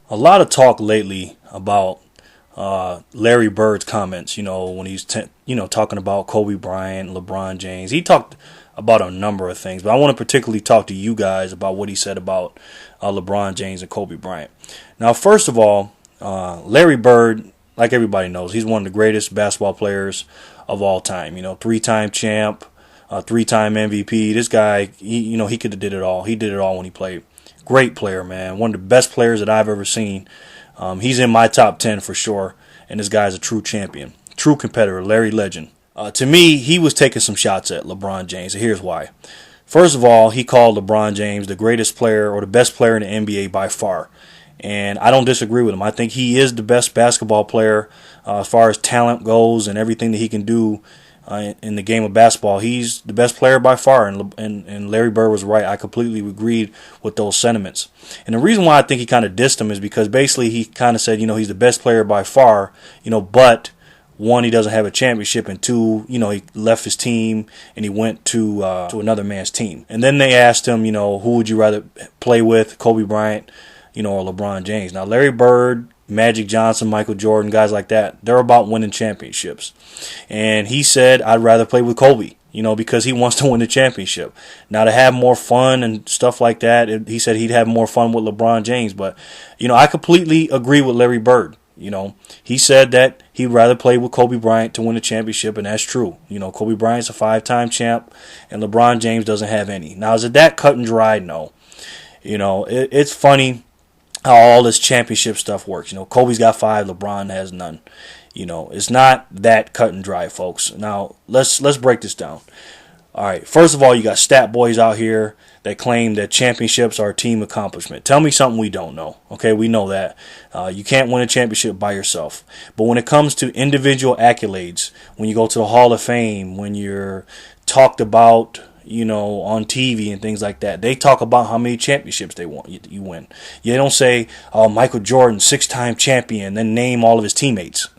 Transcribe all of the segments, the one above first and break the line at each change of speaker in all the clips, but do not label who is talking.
A lot of talk lately about Larry Bird's comments. When he's talking about Kobe Bryant, LeBron James. He talked about a number of things, but I want to particularly talk to you guys about what he said about LeBron James and Kobe Bryant. Now, first of all, Larry Bird, like everybody knows, he's one of the greatest basketball players of all time. Three-time champ, three-time MVP. This guy, he could have did it all. He did it all when he played. Great player, man. One of the best players that I've ever seen. He's in my top 10 for sure, and this guy's a true champion, true competitor, Larry Legend. To me, he was taking some shots at LeBron James, and here's why. First of all, he called LeBron James the greatest player or the best player in the NBA by far, and I don't disagree with him. I think he is the best basketball player as far as talent goes and everything that he can do in the game of basketball. He's the best player by far, and Larry Bird was right. I completely agreed with those sentiments. And the reason why I think he kind of dissed him is because basically he kind of said, he's the best player by far, but one, he doesn't have a championship, and two, he left his team and he went to another man's team. And then they asked him, who would you rather play with, Kobe Bryant, or LeBron James? Now, Larry Bird, Magic Johnson, Michael Jordan, guys like that, they're about winning championships. And he said, I'd rather play with Kobe, because he wants to win the championship. Now, to have more fun and stuff like that, he said he'd have more fun with LeBron James. But, I completely agree with Larry Bird. He said that he'd rather play with Kobe Bryant to win the championship, and that's true. Kobe Bryant's a 5-time champ, and LeBron James doesn't have any. Now, is it that cut and dry? No. It's funny how all this championship stuff works. Kobe's got 5, LeBron has none. It's not that cut and dry, folks. Now, let's break this down. All right, first of all, you got stat boys out here that claim that championships are a team accomplishment. Tell me something we don't know. Okay, we know that. You can't win a championship by yourself. But when it comes to individual accolades, when you go to the Hall of Fame, when you're talked about, on TV and things like that, they talk about how many championships you win. You don't say, Michael Jordan, 6-time champion, then name all of his teammates.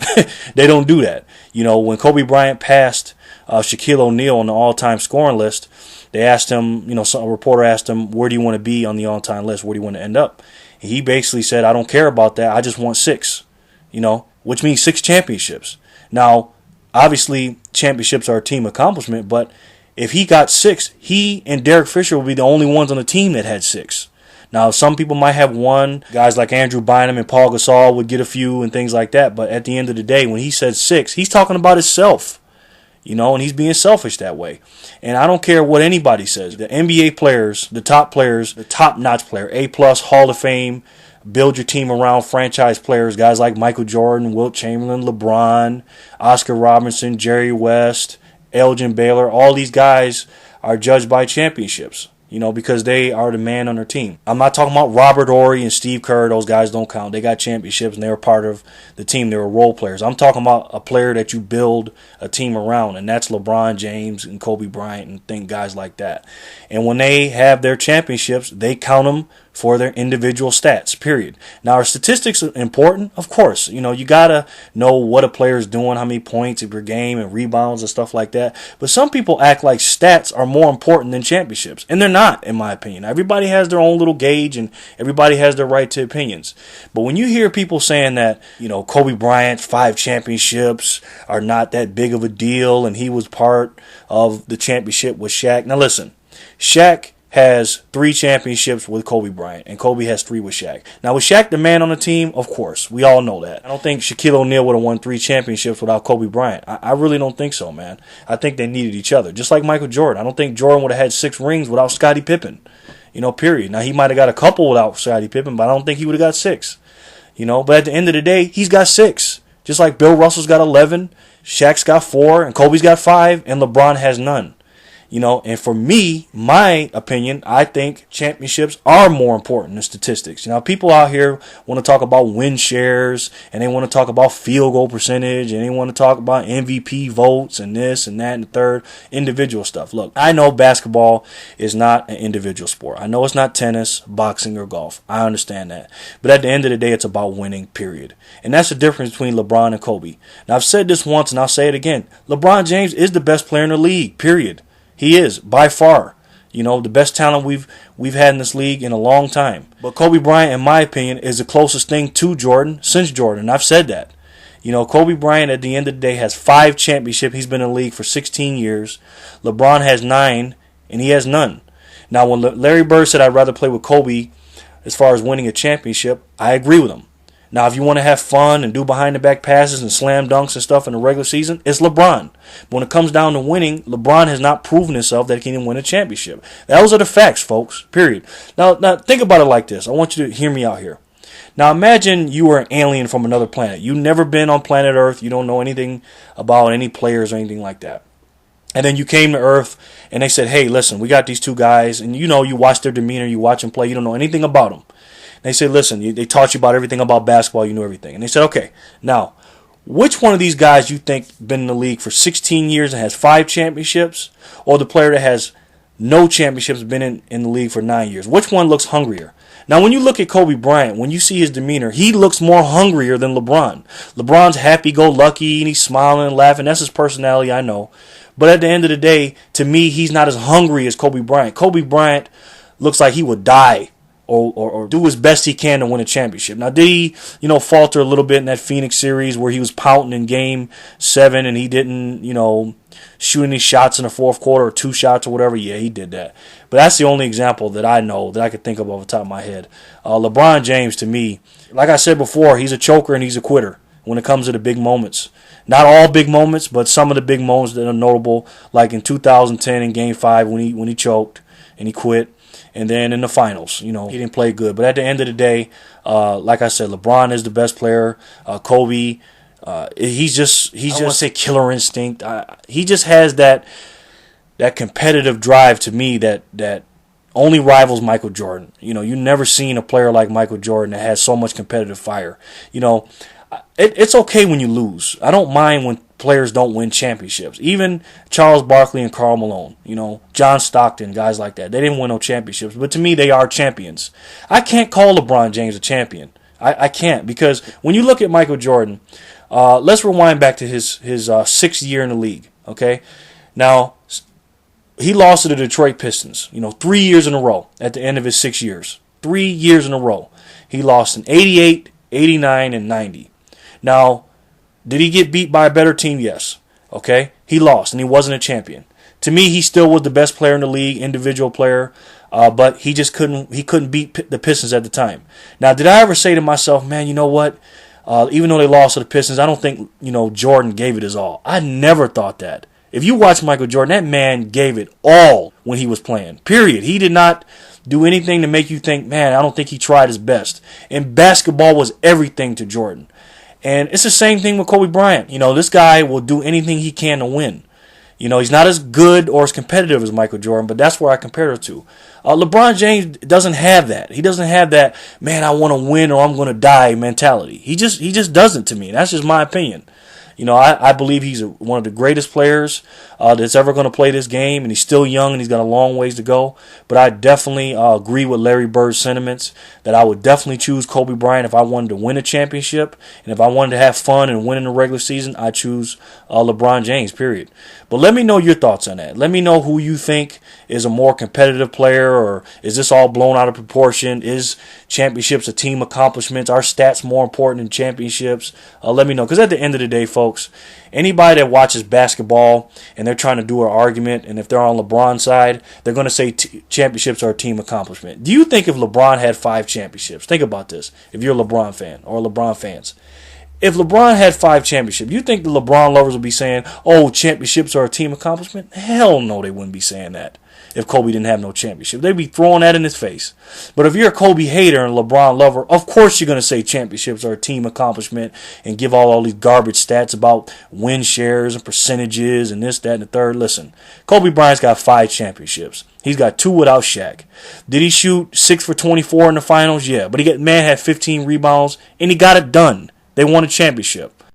They don't do that. When Kobe Bryant passed Shaquille O'Neal on the all-time scoring list, they asked him, a reporter asked him, where do you want to be on the all-time list? Where do you want to end up? And he basically said, I don't care about that. I just want 6, which means 6 championships. Now, obviously, championships are a team accomplishment, but if he got 6, he and Derek Fisher would be the only ones on the team that had 6. Now, some people might have 1. Guys like Andrew Bynum and Paul Gasol would get a few and things like that. But at the end of the day, when he said 6, he's talking about himself. And he's being selfish that way. And I don't care what anybody says. The NBA players, the top-notch player, A+, Hall of Fame, build your team around franchise players, guys like Michael Jordan, Wilt Chamberlain, LeBron, Oscar Robertson, Jerry West, Elgin Baylor. All these guys are judged by championships, because they are the man on their team. I'm not talking about Robert Horry and Steve Kerr. Those guys don't count. They got championships, and they were part of the team. They were role players. I'm talking about a player that you build a team around, and that's LeBron James and Kobe Bryant and guys like that. And when they have their championships, they count them for their individual stats, period. Now, are statistics important? Of course. You got to know what a player is doing, how many points per game and rebounds and stuff like that. But some people act like stats are more important than championships, and they're not, in my opinion. Everybody has their own little gauge, and everybody has their right to opinions. But when you hear people saying that, Kobe Bryant's 5 championships are not that big of a deal, and he was part of the championship with Shaq. Now, listen, Shaq has 3 championships with Kobe Bryant, and Kobe has 3 with Shaq. Now, was Shaq the man on the team? Of course. We all know that. I don't think Shaquille O'Neal would have won 3 championships without Kobe Bryant. I really don't think so, man. I think they needed each other. Just like Michael Jordan. I don't think Jordan would have had 6 rings without Scottie Pippen. Period. Now, he might have got a couple without Scottie Pippen, but I don't think he would have got 6. But at the end of the day, he's got 6. Just like Bill Russell's got 11, Shaq's got 4, and Kobe's got 5, and LeBron has none. And for me, my opinion, I think championships are more important than statistics. People out here want to talk about win shares, and they want to talk about field goal percentage, and they want to talk about MVP votes and this and that and the third, individual stuff. Look, I know basketball is not an individual sport. I know it's not tennis, boxing, or golf. I understand that. But at the end of the day, it's about winning, period. And that's the difference between LeBron and Kobe. Now, I've said this once, and I'll say it again. LeBron James is the best player in the league, period. He is, by far. The best talent we've had in this league in a long time. But Kobe Bryant, in my opinion, is the closest thing to Jordan since Jordan. And I've said that. Kobe Bryant at the end of the day has 5 championships. He's been in the league for 16 years. LeBron has 9, and he has none. Now, when Larry Bird said I'd rather play with Kobe as far as winning a championship, I agree with him. Now, if you want to have fun and do behind-the-back passes and slam dunks and stuff in the regular season, it's LeBron. But when it comes down to winning, LeBron has not proven himself that he can win a championship. Those are the facts, folks, period. Now, think about it like this. I want you to hear me out here. Now, imagine you were an alien from another planet. You've never been on planet Earth. You don't know anything about any players or anything like that. And then you came to Earth, and they said, hey, listen, we got these 2 guys, and you watch their demeanor, you watch them play, you don't know anything about them. They said, listen, they taught you about everything about basketball, you knew everything. And they said, okay, now, which one of these guys you think been in the league for 16 years and has 5 championships, or the player that has no championships, been in the league for 9 years? Which one looks hungrier? Now, when you look at Kobe Bryant, when you see his demeanor, he looks more hungrier than LeBron. LeBron's happy-go-lucky, and he's smiling and laughing. That's his personality, I know. But at the end of the day, to me, he's not as hungry as Kobe Bryant. Kobe Bryant looks like he would die or do his best he can to win a championship. Now, did he, falter a little bit in that Phoenix series where he was pouting in Game 7 and he didn't, shoot any shots in the fourth quarter or 2 shots or whatever? Yeah, he did that. But that's the only example that I know that I could think of off the top of my head. LeBron James, to me, like I said before, he's a choker and he's a quitter when it comes to the big moments. Not all big moments, but some of the big moments that are notable, like in 2010 in Game 5 when he choked and he quit. And then in the finals, he didn't play good. But at the end of the day, like I said, LeBron is the best player. Kobe, he's just I want to say killer instinct. He just has that competitive drive to me that only rivals Michael Jordan. You've never seen a player like Michael Jordan that has so much competitive fire. It's okay when you lose. I don't mind when players don't win championships. Even Charles Barkley and Karl Malone, John Stockton, guys like that. They didn't win no championships, but to me, they are champions. I can't call LeBron James a champion. I can't, because when you look at Michael Jordan, let's rewind back to his 6th year in the league, okay? Now, he lost to the Detroit Pistons, 3 years in a row at the end of his 6 years. 3 years in a row. He lost in 88, 89, and 90. Now, did he get beat by a better team? Yes. Okay? He lost, and he wasn't a champion. To me, he still was the best player in the league, individual player, but he just couldn't beat the Pistons at the time. Now, did I ever say to myself, man, you know what? Even though they lost to the Pistons, I don't think, Jordan gave it his all. I never thought that. If you watch Michael Jordan, that man gave it all when he was playing. Period. He did not do anything to make you think, man, I don't think he tried his best. And basketball was everything to Jordan. And it's the same thing with Kobe Bryant. This guy will do anything he can to win. He's not as good or as competitive as Michael Jordan, but that's where I compare it to. LeBron James doesn't have that. He doesn't have that, man, I want to win or I'm going to die mentality. He just doesn't, to me. That's just my opinion. I believe he's one of the greatest players that's ever going to play this game, and he's still young and he's got a long ways to go. But I definitely agree with Larry Bird's sentiments that I would definitely choose Kobe Bryant if I wanted to win a championship, and if I wanted to have fun and win in the regular season, I'd choose LeBron James, period. But let me know your thoughts on that. Let me know who you think is a more competitive player, or is this all blown out of proportion? Is championships a team accomplishment? Are stats more important than championships? Let me know, because at the end of the day, folks, anybody that watches basketball and they're trying to do an argument, and if they're on LeBron's side, they're going to say championships are a team accomplishment. Do you think if LeBron had 5 championships, think about this, if you're a LeBron fan or LeBron fans, if LeBron had 5 championships, you think the LeBron lovers would be saying, oh, championships are a team accomplishment? Hell no, they wouldn't be saying that if Kobe didn't have no championship. They'd be throwing that in his face. But if you're a Kobe hater and a LeBron lover, of course you're going to say championships are a team accomplishment and give all these garbage stats about win shares and percentages and this, that, and the third. Listen, Kobe Bryant's got 5 championships. He's got 2 without Shaq. Did he shoot 6 for 24 in the finals? Yeah. But man had 15 rebounds, and he got it done. They won a championship.